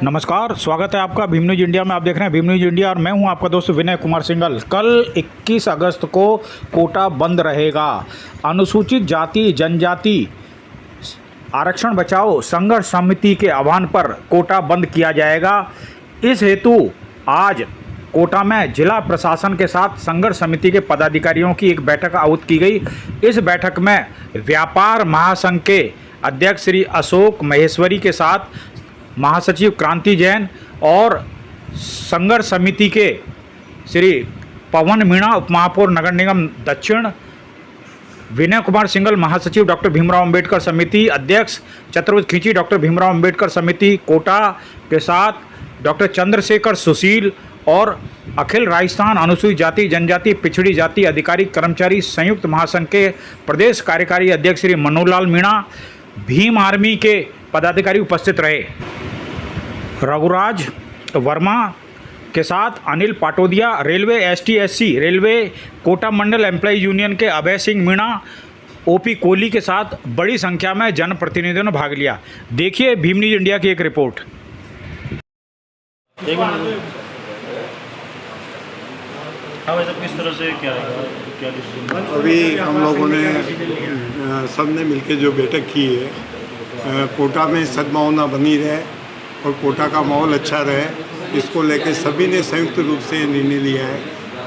नमस्कार, स्वागत है आपका भीम न्यूज इंडिया में। आप देख रहे हैं भीम न्यूज इंडिया और मैं हूं आपका दोस्त विनय कुमार सिंघल। कल 21 अगस्त को कोटा बंद रहेगा। अनुसूचित जाति जनजाति आरक्षण बचाओ संघर्ष समिति के आह्वान पर कोटा बंद किया जाएगा। इस हेतु आज कोटा में जिला प्रशासन के साथ संघर्ष समिति के पदाधिकारियों की एक बैठक आहुत की गई। इस बैठक में व्यापार महासंघ के अध्यक्ष श्री अशोक महेश्वरी के साथ महासचिव क्रांति जैन और संघर्ष समिति के श्री पवन मीणा, उपमहापौर नगर निगम दक्षिण, विनय कुमार सिंघल महासचिव डॉक्टर भीमराव अंबेडकर समिति अध्यक्ष, चतुर्भुज खींची डॉक्टर भीमराव अंबेडकर समिति कोटा के साथ डॉक्टर चंद्रशेखर सुशील और अखिल राजस्थान अनुसूचित जाति जनजाति पिछड़ी जाति अधिकारी कर्मचारी संयुक्त महासंघ के प्रदेश कार्यकारी अध्यक्ष श्री मनोहरलाल मीणा, भीम आर्मी के पदाधिकारी उपस्थित रहे। रघुराज वर्मा के साथ Anil Patodia, railway ST/SC railway Kota मंडल एम्प्लॉय यूनियन के अभय सिंह मीणा, OP कोहली के साथ बड़ी संख्या में जनप्रतिनिधियों ने भाग लिया। देखिए भीम न्यूज इंडिया की एक रिपोर्ट। किस तरह से क्या अभी हम लोगों ने सबने मिलकर जो बैठक की है, कोटा में सद्भावना बनी रहे और कोटा का माहौल अच्छा रहे, इसको लेकर सभी ने संयुक्त रूप से निर्णय लिया है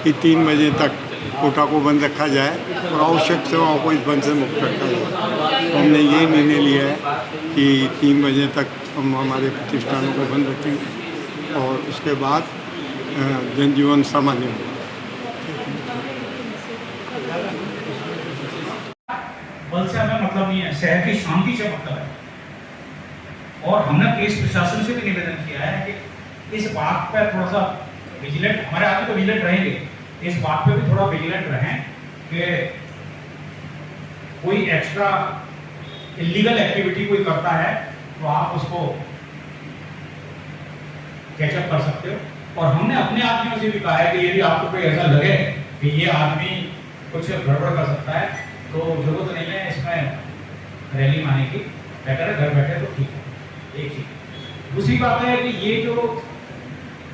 कि 3 बजे तक कोटा को बंद रखा जाए और आवश्यक सेवाओं को इस बंद से मुक्त रखा जाए। तो हमने यही निर्णय लिया है कि 3 बजे तक हम हमारे प्रतिष्ठानों को बंद रखेंगे और उसके बाद जनजीवन सामान्य होगा। बल से हमें मतलब नहीं है, शहर की शांति से मतलब है। और हमने पुलिस प्रशासन से भी निवेदन किया है कि इस बात पर थोड़ा सा विजिलेंट, हमारे आदमी तो विजिलेंट रहेंगे, इस बात पे भी थोड़ा विजिलेंट रहें कि कोई एक्स्ट्रा इलीगल एक्टिविटी कोई करता है तो आप उसको कैचअप कर सकते हो। और हमने अपने आदमियों से भी कहा है कि यदि आपको कोई ऐसा लगे कि ये आदमी कुछ गड़बड़ कर सकता है तो जरूरत नहीं है इसमें रैली माने की, बेटर है घर बैठे तो ठीक है। एक चीज। दूसरी बात है कि ये जो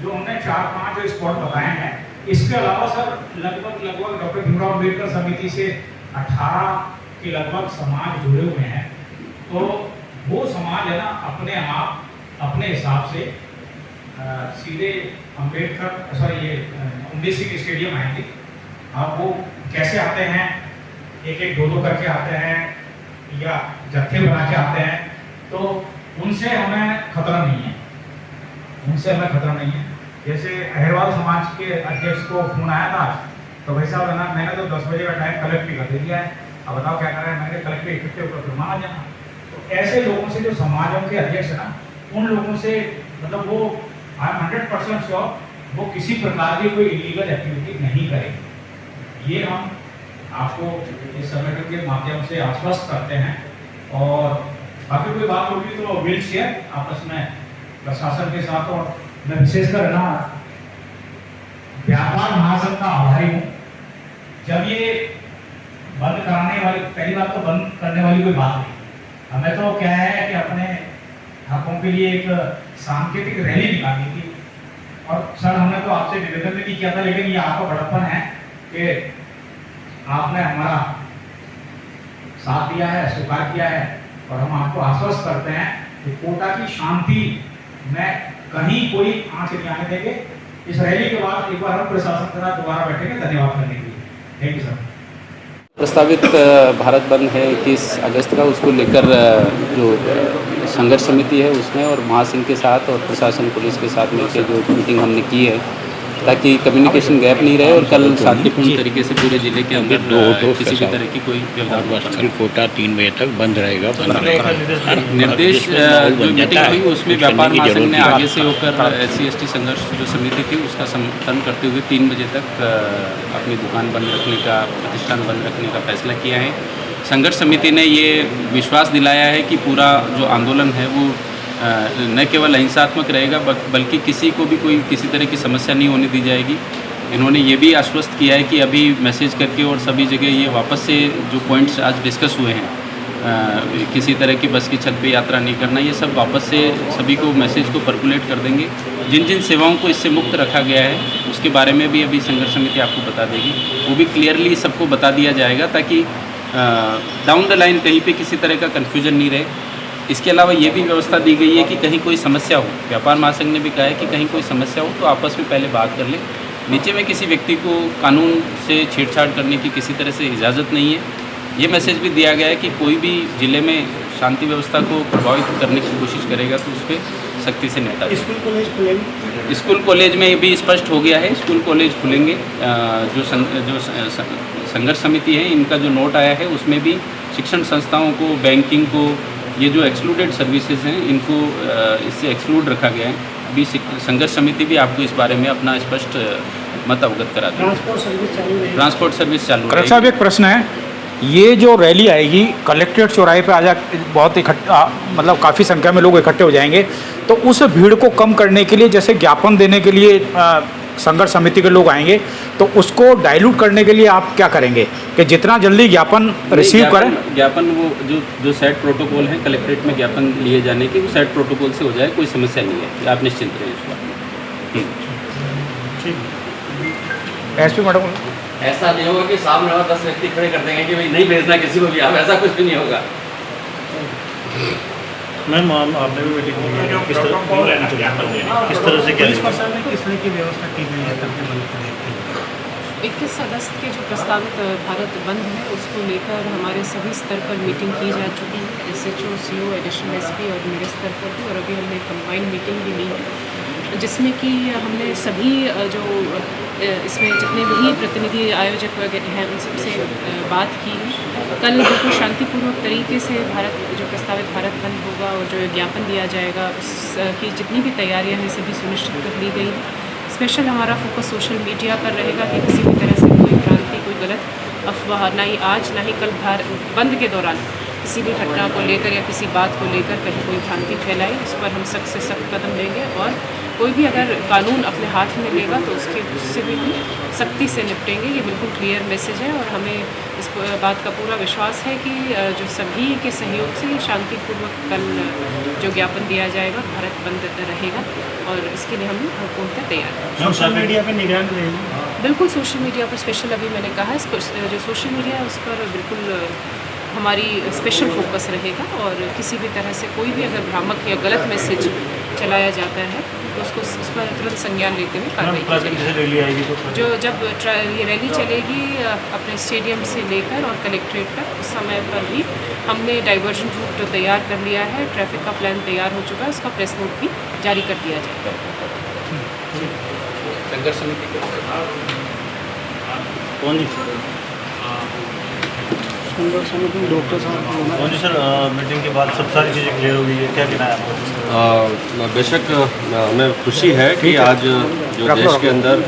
हमने 4-5 स्पॉट बताए हैं, इसके अलावा सर लगभग डॉक्टर भीमराव अंबेडकर समिति से 18 के लगभग समाज जुड़े हुए हैं। तो वो समाज है ना अपने आप अपने हिसाब से सीधे ये 19 सिंह स्टेडियम आएंगे। अब वो कैसे आते हैं, एक 2 करके आते हैं या जत्थे बना के आते हैं, तो उनसे हमें खतरा नहीं है। जैसे अहिरवाल समाज के अध्यक्ष को फोन आया था आज, तो भाई साहब है ना, मैंने तो 10 बजे का टाइम कलेक्ट भी कर दिया है, अब बताओ क्या करें। मैंने कलेक्ट इकट्ठे होकर फिर माना जाना। तो ऐसे लोगों से जो समाजों के अध्यक्ष है ना, उन लोगों से मतलब वो आई एम 100% श्योर वो किसी प्रकार की कोई इलीगल एक्टिविटी नहीं करेंगे। ये हम आपको इस संगठन के माध्यम से आश्वस्त करते हैं। और बाकी कोई बात होगी तो विल शेयर आपस में प्रशासन के साथ। और मैं विशेषकर ना व्यापार महासंघ का आभारी हूँ। जब ये बंद कराने वाली, पहली बात तो बंद करने वाली कोई बात नहीं, हमें तो क्या है कि अपने हकों के लिए एक सांकेतिक रैली निकालनी थी। और सर हमने तो आपसे निवेदन भी किया था, लेकिन ये आपका बड़प्पन है कि आपने हमारा साथ दिया है, स्वीकार किया है। और हम आपको आश्वस्त करते हैं कि कोटा की शांति में कहीं कोई आंच नहीं आने देंगे। इस रैली के बाद एक बार हम प्रशासन के साथ दोबारा बैठेंगे धन्यवाद करने के लिए। Thank you sir. प्रस्तावित भारत बंद है 21 अगस्त का, उसको लेकर जो संघर्ष समिति है उसमें और महासंघ के साथ और प्रशासन पुलिस के साथ मिलकर जो मीटिंग हमने की है, ताकि कम्युनिकेशन गैप नहीं रहे और कल शांतिपूर्ण तरीके से पूरे जिले के अंदर किसी भी तरह की कोई व्यवधान। कोटा 3 बजे तक बंद रहेगा। निर्देश जो मीटिंग हुई उसमें व्यापार महासंघ ने आगे से होकर SC/ST संघर्ष जो समिति थी उसका समर्थन करते हुए 3 बजे तक अपनी दुकान बंद रखने का, प्रतिष्ठान बंद रखने का फैसला किया है। संघर्ष समिति ने ये विश्वास दिलाया है कि पूरा जो आंदोलन है वो न केवल अहिंसात्मक रहेगा बल्कि किसी को भी कोई किसी तरह की समस्या नहीं होने दी जाएगी। इन्होंने ये भी आश्वस्त किया है कि अभी मैसेज करके और सभी जगह ये वापस से जो पॉइंट्स आज डिस्कस हुए हैं किसी तरह की बस की छत पे यात्रा नहीं करना, ये सब वापस से सभी को मैसेज को पर्कुलेट कर देंगे। जिन जिन सेवाओं को इससे मुक्त रखा गया है उसके बारे में भी अभी संघर्ष समिति आपको बता देगी, वो भी क्लियरली सबको बता दिया जाएगा ताकि डाउन द लाइन कहीं पे किसी तरह का कन्फ्यूजन नहीं रहे। इसके अलावा ये भी व्यवस्था दी गई है कि कहीं कोई समस्या हो, व्यापार महासंघ ने भी कहा है कि कहीं कोई समस्या हो तो आपस में पहले बात कर लें। नीचे में किसी व्यक्ति को कानून से छेड़छाड़ करने की किसी तरह से इजाज़त नहीं है। ये मैसेज भी दिया गया है कि कोई भी ज़िले में शांति व्यवस्था को प्रभावित करने की कोशिश करेगा तो उस पर सख्ती से निपटा। स्कूल कॉलेज खुलेंगे? स्कूल कॉलेज में भी स्पष्ट हो गया है, स्कूल कॉलेज खुलेंगे। जो संघर्ष समिति है इनका जो नोट आया है उसमें भी शिक्षण संस्थाओं को, बैंकिंग को, ये जो एक्सक्लूडेड सर्विसेज हैं इनको इससे एक्सक्लूड रखा गया है। अभी संघर्ष समिति भी आपको इस बारे में अपना स्पष्ट मत अवगत करा देगी। ट्रांसपोर्ट सर्विस चालू रहेगी? ट्रांसपोर्ट सर्विस चालू कलेक्टर साहब एक प्रश्न है, ये जो रैली आएगी कलेक्ट्रेट चौराहे पे आज बहुत इकट्ठा, मतलब काफ़ी संख्या में लोग इकट्ठे हो जाएंगे, तो उस भीड़ को कम करने के लिए जैसे ज्ञापन देने के लिए संघर्ष समिति के लोग आएंगे, तो उसको डाइल्यूट करने के लिए आप क्या करेंगे कि जितना जल्दी ज्ञापन रिसीव करें? ज्ञापन वो जो सेट प्रोटोकॉल है कलेक्ट्रेट में ज्ञापन लिए जाने के, वो सेट प्रोटोकॉल से हो जाए, कोई समस्या नहीं है, आप निश्चिंत रहें इस बात में। एसपी मैडम, ऐसा नहीं होगा कि सामने और 10 व्यक्ति खड़े कर देंगे कि भाई नहीं भेजना किसी को भी, आप ऐसा कुछ भी नहीं होगा। मैम आपने भी मीटिंग की है, किस तरह से क्या पुलिस प्रशासन में किस तरह की व्यवस्था की गई है तब बंद को देखते हुए? 21 अगस्त के जो प्रस्तावित भारत बंद है उसको लेकर हमारे सभी स्तर पर मीटिंग की जा चुकी है, SHO, CO, एडिशनल SP और मेरे स्तर पर भी, और अभी हमने कंबाइंड मीटिंग भी ली है जिसमें कि हमने सभी जो इसमें जितने भी प्रतिनिधि आयोजक वगैरह हैं उन सबसे बात की है। कल बिल्कुल शांतिपूर्वक तरीके से जो प्रस्तावित भारत बंद होगा और जो ज्ञापन दिया जाएगा उसकी जितनी भी तैयारियां हैं सभी सुनिश्चित कर ली गई है। स्पेशल हमारा फोकस सोशल मीडिया पर रहेगा कि किसी भी तरह से कोई भ्रांति, कोई गलत अफवाह ना ही आज ना ही कल बंद के दौरान किसी भी घटना को लेकर या किसी बात को लेकर कहीं कोई भ्रांति फैलाई, उस पर हम सख्त से सख्त कदम लेंगे और कोई भी अगर कानून अपने हाथ में लेगा तो उससे भी हम सख्ती से निपटेंगे। ये बिल्कुल क्लियर मैसेज है और हमें इस बात का पूरा विश्वास है कि जो सभी के सहयोग से शांतिपूर्वक कल जो ज्ञापन दिया जाएगा भारत बंद रहेगा और इसके लिए हम पूर्णतः तैयार हैं। सोशल मीडिया पर निगरानी रहेगी? बिल्कुल सोशल मीडिया पर स्पेशल, अभी मैंने कहा जो सोशल मीडिया है उस पर बिल्कुल हमारी स्पेशल फोकस रहेगा और किसी भी तरह से कोई भी अगर भ्रामक या गलत मैसेज चलाया जाता है तो उसको उस पर तुरंत संज्ञान लेते हुए कार्रवाई की जाएगी। जो जब ये रैली चलेगी अपने स्टेडियम से लेकर और कलेक्ट्रेट तक, उस समय पर भी हमने डाइवर्जन रूट तैयार कर लिया है, ट्रैफिक का प्लान तैयार हो चुका है, उसका प्रेस नोट भी जारी कर दिया जाएगा। संघर्ष समिति कौन जी? डॉक्टर साहब कौन जी सर, मीटिंग के बाद सब सारी चीज़ें क्लियर हो गई है, क्या कहना है आपको? बेशक हमें खुशी है कि आज जो देश के अंदर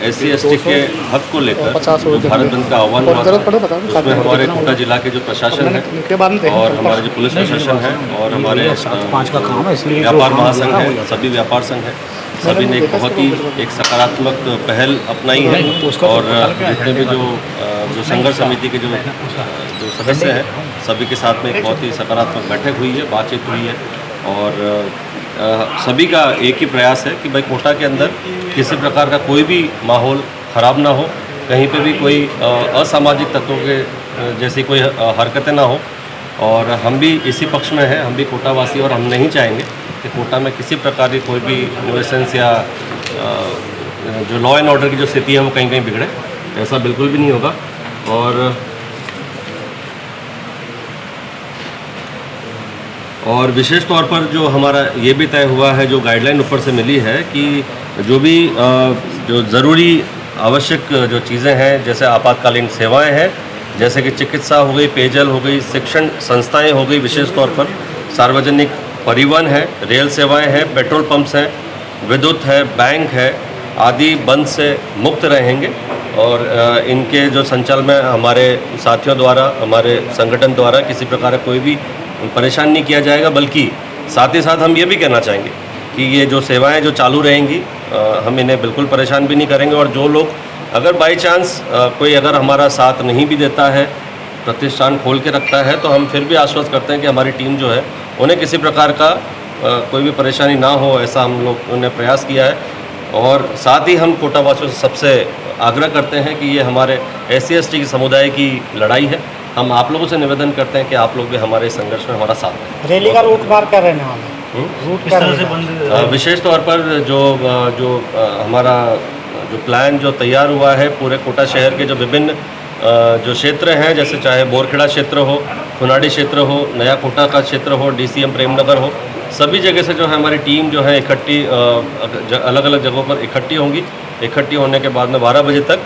SC/ST के हक को लेकर जो भारत बंद का आह्वान हुआ था उसमें हमारे कोटा जिला के जो प्रशासन है और हमारे जो पुलिस प्रशासन है और हमारे व्यापार महासंघ है, सभी व्यापार संघ है, सभी ने एक बहुत ही एक सकारात्मक पहल अपनाई है और जितने भी जो संघर्ष समिति के जो सदस्य हैं सभी के साथ में एक बहुत ही सकारात्मक बैठक हुई है, बातचीत हुई है और सभी का एक ही प्रयास है कि भाई कोटा के अंदर किसी प्रकार का कोई भी माहौल ख़राब ना हो, कहीं पे भी कोई असामाजिक तत्वों के जैसी कोई हरकतें ना हो और हम भी इसी पक्ष में हैं, हम भी कोटावासी और हम नहीं चाहेंगे कि कोटा में किसी प्रकार की कोई भी न्यूसेंस या जो लॉ एंड ऑर्डर की जो स्थिति है वो कहीं कहीं बिगड़े, ऐसा बिल्कुल भी नहीं होगा। और विशेष तौर पर जो हमारा ये भी तय हुआ है, जो गाइडलाइन ऊपर से मिली है कि जो भी जो ज़रूरी आवश्यक जो चीज़ें हैं जैसे आपातकालीन सेवाएं हैं, जैसे कि चिकित्सा हो गई, पेयजल हो गई, शिक्षण संस्थाएं हो गई, विशेष तौर पर सार्वजनिक परिवहन है, रेल सेवाएं हैं, पेट्रोल पंप्स हैं, विद्युत है, बैंक है आदि बंद से मुक्त रहेंगे और इनके जो संचालन में हमारे साथियों द्वारा, हमारे संगठन द्वारा किसी प्रकार का कोई भी परेशान नहीं किया जाएगा। बल्कि साथ ही साथ हम ये भी कहना चाहेंगे कि ये जो सेवाएं जो चालू रहेंगी हम इन्हें बिल्कुल परेशान भी नहीं करेंगे और जो लोग अगर बाई चांस कोई अगर हमारा साथ नहीं भी देता है प्रतिष्ठान खोल के रखता है तो हम फिर भी आश्वस्त करते हैं कि हमारी टीम जो है उन्हें किसी प्रकार का कोई भी परेशानी ना हो, ऐसा हम लोगों ने प्रयास किया है। और साथ ही हम कोटावासियों से सबसे आग्रह करते हैं कि ये हमारे SC/ST की समुदाय की लड़ाई है। हम आप लोगों से निवेदन करते हैं कि आप लोग भी हमारे संघर्ष में हमारा साथ दें। रैली का रूट मार्क क्या रहने वाला है? रूट किस क्या तरह से रहेगा? बंद विशेष तौर पर जो हमारा जो प्लान जो तैयार हुआ है पूरे कोटा शहर के जो विभिन्न जो क्षेत्र हैं, जैसे चाहे बोरखेड़ा क्षेत्र हो, खुनाडी क्षेत्र हो, नया कोटा का क्षेत्र हो, DCM प्रेमनगर हो, सभी जगह से जो है हमारी टीम जो है इकट्ठी अलग अलग जगहों पर इकट्ठी होंगी। इकट्ठी होने के बाद में 12 बजे तक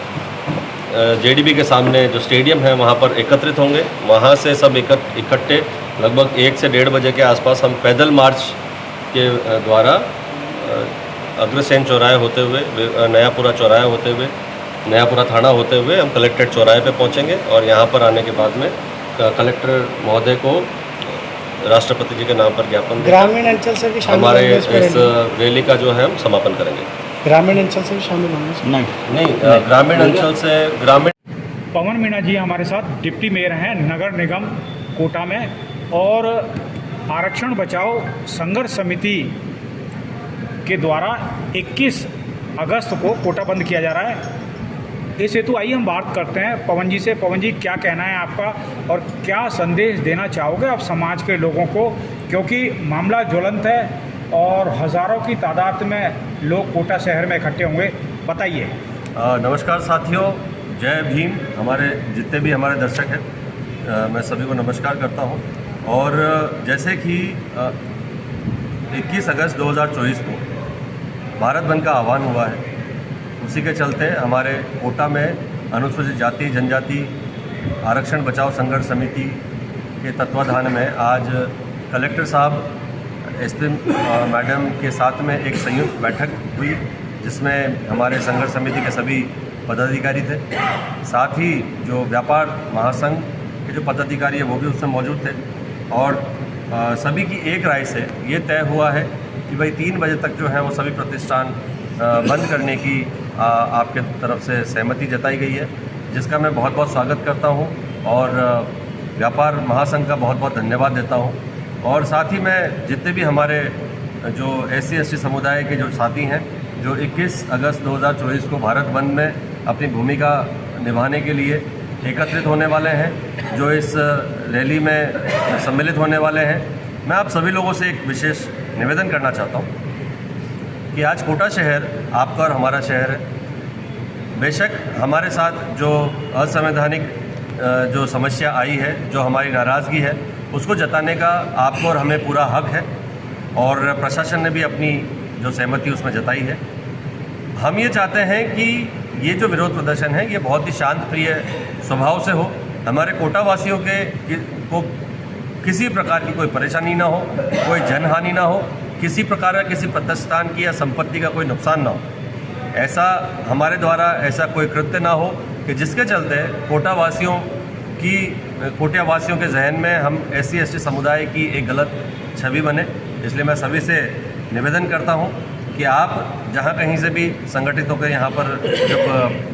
JDB के सामने जो स्टेडियम है वहाँ पर एकत्रित होंगे। वहाँ से सब इकट्ठे लगभग 1 से 1:30 बजे के आसपास हम पैदल मार्च के द्वारा अग्रसेन चौराहे होते हुए, नयापुरा चौराहे होते हुए, नयापुरा थाना होते हुए हम कलेक्ट्रेट चौराहे पे पहुँचेंगे। और यहाँ पर आने के बाद में कलेक्टर महोदय को राष्ट्रपति जी के नाम पर ज्ञापन ग्रामीण अंचल से भी शामिल हमारे होंगे इसमें इस रैली का जो है हम समापन करेंगे। ग्रामीण अंचल से भी शामिल होंगे इसमें? नहीं, ग्रामीण अंचल से ग्रामीण। पवन मीणा जी हमारे साथ डिप्टी मेयर हैं नगर निगम कोटा में, और आरक्षण बचाओ संघर्ष समिति के द्वारा 21 अगस्त को कोटा बंद किया जा रहा है। इस हेतु आइए हम बात करते हैं पवन जी से। पवन जी, क्या कहना है आपका और क्या संदेश देना चाहोगे आप समाज के लोगों को, क्योंकि मामला ज्वलंत है और हज़ारों की तादाद में लोग कोटा शहर में इकट्ठे होंगे, बताइए। नमस्कार साथियों, जय भीम। हमारे जितने भी हमारे दर्शक हैं, मैं सभी को नमस्कार करता हूं। और जैसे कि 21 अगस्त 2024 को भारत बंद का आह्वान हुआ है, उसी के चलते हमारे कोटा में अनुसूचित जाति जनजाति आरक्षण बचाओ संघर्ष समिति के तत्वाधान में आज कलेक्टर साहब SP मैडम के साथ में एक संयुक्त बैठक हुई, जिसमें हमारे संघर्ष समिति के सभी पदाधिकारी थे। साथ ही जो व्यापार महासंघ के जो पदाधिकारी है वो भी उसमें मौजूद थे। और सभी की एक राय से ये तय हुआ है कि भाई 3 बजे तक जो है वो सभी प्रतिष्ठान बंद करने की आपके तरफ से सहमति जताई गई है, जिसका मैं बहुत बहुत स्वागत करता हूं और व्यापार महासंघ का बहुत बहुत धन्यवाद देता हूं। और साथ ही मैं जितने भी हमारे जो SC/ST समुदाय के जो साथी हैं, जो 21 अगस्त 2024 को भारत बंद में अपनी भूमिका निभाने के लिए एकत्रित होने वाले हैं, जो इस रैली में सम्मिलित होने वाले हैं, मैं आप सभी लोगों से एक विशेष निवेदन करना चाहता हूं कि आज कोटा शहर आपका और हमारा शहर है। बेशक हमारे साथ जो असंवैधानिक जो समस्या आई है, जो हमारी नाराज़गी है, उसको जताने का आपको और हमें पूरा हक है और प्रशासन ने भी अपनी जो सहमति उसमें जताई है। हम ये चाहते हैं कि ये जो विरोध प्रदर्शन है ये बहुत ही शांत प्रिय स्वभाव से हो, हमारे कोटा वासियों को किसी प्रकार की कोई परेशानी ना हो, कोई जनहानि ना हो, किसी प्रकार का किसी प्रतिष्ठान की या संपत्ति का कोई नुकसान ना हो। ऐसा हमारे द्वारा ऐसा कोई कृत्य ना हो कि जिसके चलते कोटावासियों के जहन में हम SC/ST समुदाय की एक गलत छवि बने। इसलिए मैं सभी से निवेदन करता हूं कि आप जहां कहीं से भी संगठित होकर यहाँ पर जब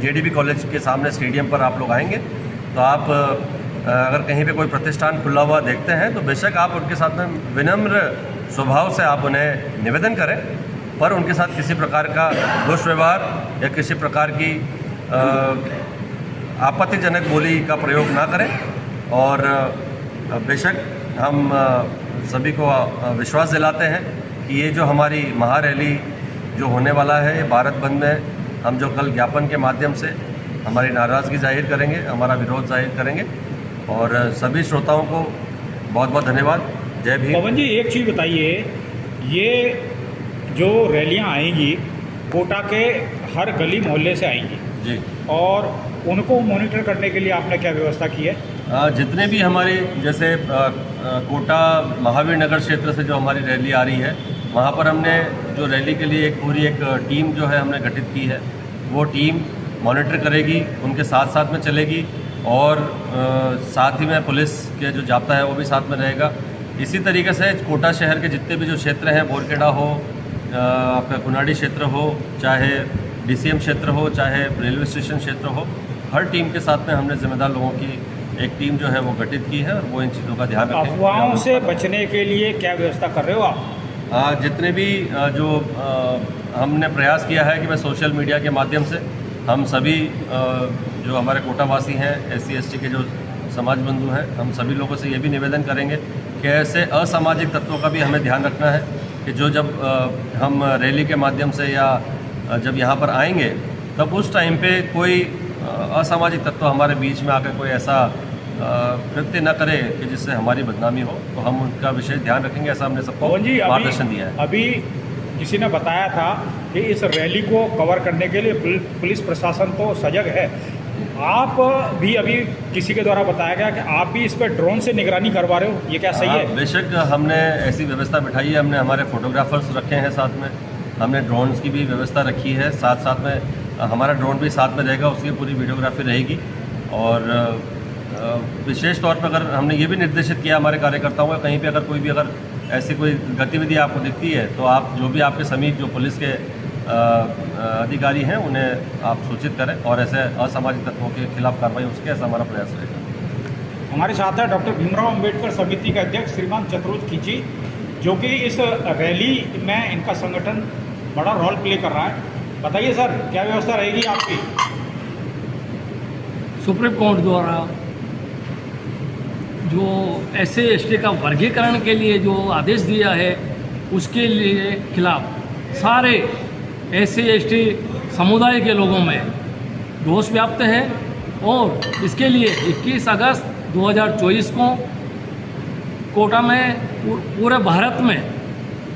JDB कॉलेज के सामने स्टेडियम पर आप लोग आएंगे तो आप अगर कहीं पे कोई प्रतिष्ठान खुला हुआ देखते हैं तो बेशक आप उनके साथ में विनम्र स्वभाव से आप उन्हें निवेदन करें, पर उनके साथ किसी प्रकार का दुष्व्यवहार या किसी प्रकार की आपत्तिजनक बोली का प्रयोग ना करें। और बेशक हम सभी को विश्वास दिलाते हैं कि ये जो हमारी महारैली जो होने वाला है, ये भारत बंद में हम जो कल ज्ञापन के माध्यम से हमारी नाराज़गी जाहिर करेंगे, हमारा विरोध जाहिर करेंगे। और सभी श्रोताओं को बहुत बहुत धन्यवाद। जय भीम। पवन जी, एक चीज़ बताइए, ये जो रैलियां आएंगी कोटा के हर गली मोहल्ले से आएंगी जी, और उनको मॉनिटर करने के लिए आपने क्या व्यवस्था की है? जितने भी हमारे जैसे कोटा महावीर नगर क्षेत्र से जो हमारी रैली आ रही है, वहाँ पर हमने जो रैली के लिए पूरी एक टीम जो है हमने गठित की है। वो टीम मॉनिटर करेगी, उनके साथ साथ में चलेगी और साथ ही में पुलिस के जो जाब्ता है वो भी साथ में रहेगा। इसी तरीके से कोटा शहर के जितने भी जो क्षेत्र हैं, बोरखेड़ा हो, आपका खुनाडी क्षेत्र हो, चाहे DCM क्षेत्र हो, चाहे रेलवे स्टेशन क्षेत्र हो, हर टीम के साथ में हमने जिम्मेदार लोगों की एक टीम जो है वो गठित की है और वो इन चीज़ों का ध्यान रखेंगे। अफवाहों से बचने के लिए क्या व्यवस्था कर रहे हो आप? जितने भी जो हमने प्रयास किया है कि मैं सोशल मीडिया के माध्यम से हम सभी जो हमारे कोटावासी हैं, SC/ST के जो समाज बंधु हैं, हम सभी लोगों से ये भी निवेदन करेंगे कि ऐसे असामाजिक तत्वों का भी हमें ध्यान रखना है कि जो जब हम रैली के माध्यम से या जब यहाँ पर आएंगे तब उस टाइम पे कोई असामाजिक तत्व हमारे बीच में आकर कोई ऐसा कृत्य न करे कि जिससे हमारी बदनामी हो, तो हम उनका विशेष ध्यान रखेंगे। ऐसा हमने सबको मार्गदर्शन दिया है। अभी किसी ने बताया था कि इस रैली को कवर करने के लिए पुलिस प्रशासन तो सजग है। आप भी अभी किसी के द्वारा बताया गया कि आप भी इस पर ड्रोन से निगरानी करवा रहे हो, ये क्या सही है? बेशक हमने ऐसी व्यवस्था बिठाई है। हमने हमारे फोटोग्राफर्स रखे हैं साथ में, हमने ड्रोन्स की भी व्यवस्था रखी है। साथ में हमारा ड्रोन भी साथ में रहेगा, उसकी पूरी वीडियोग्राफी रहेगी। और विशेष तौर पर अगर हमने ये भी निर्देशित किया हमारे कार्यकर्ताओं को, कहीं पे अगर कोई भी अगर ऐसी कोई गतिविधि आपको दिखती है तो आप जो भी आपके समीप जो पुलिस के अधिकारी हैं उन्हें आप सूचित करें और ऐसे असामाजिक तत्वों के खिलाफ कार्रवाई उसके ऐसा हमारा प्रयास रहेगा। हमारे साथ है डॉक्टर भीमराव अंबेडकर समिति के अध्यक्ष श्रीमान चतुर्थ खींची, जो कि इस रैली में इनका संगठन बड़ा रोल प्ले कर रहा है। बताइए सर, क्या व्यवस्था रहेगी आपकी? सुप्रीम कोर्ट द्वारा जो SC/ST का वर्गीकरण के लिए जो आदेश दिया है उसके लिए खिलाफ सारे SC/ST समुदाय के लोगों में रोष व्याप्त है और इसके लिए 21 अगस्त 2024 को कोटा में पूरे भारत में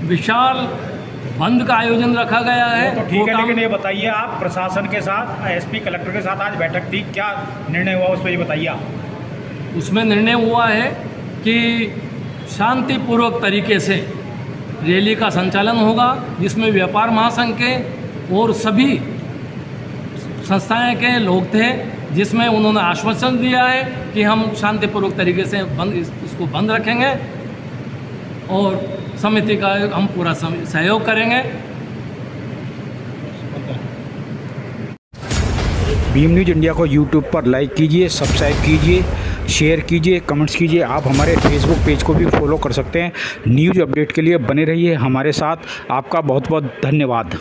विशाल बंद का आयोजन रखा गया है। तो ठीक है, लेकिन ये बताइए आप प्रशासन के साथ SP कलेक्टर के साथ आज बैठक थी, क्या निर्णय हुआ उस पर ये बताइए आप। उसमें निर्णय हुआ है कि शांतिपूर्वक तरीके से रैली का संचालन होगा, जिसमें व्यापार महासंघ के और सभी संस्थाएं के लोग थे, जिसमें उन्होंने आश्वासन दिया है कि हम शांतिपूर्वक तरीके से इसको बंद रखेंगे और समिति का हम पूरा सहयोग करेंगे। बीएम न्यूज़ इंडिया को यूट्यूब पर लाइक कीजिए, सब्सक्राइब कीजिए, शेयर कीजिए, कमेंट्स कीजिए। आप हमारे फेसबुक पेज को भी फॉलो कर सकते हैं। न्यूज़ अपडेट के लिए बने रहिए हमारे साथ। आपका बहुत बहुत धन्यवाद।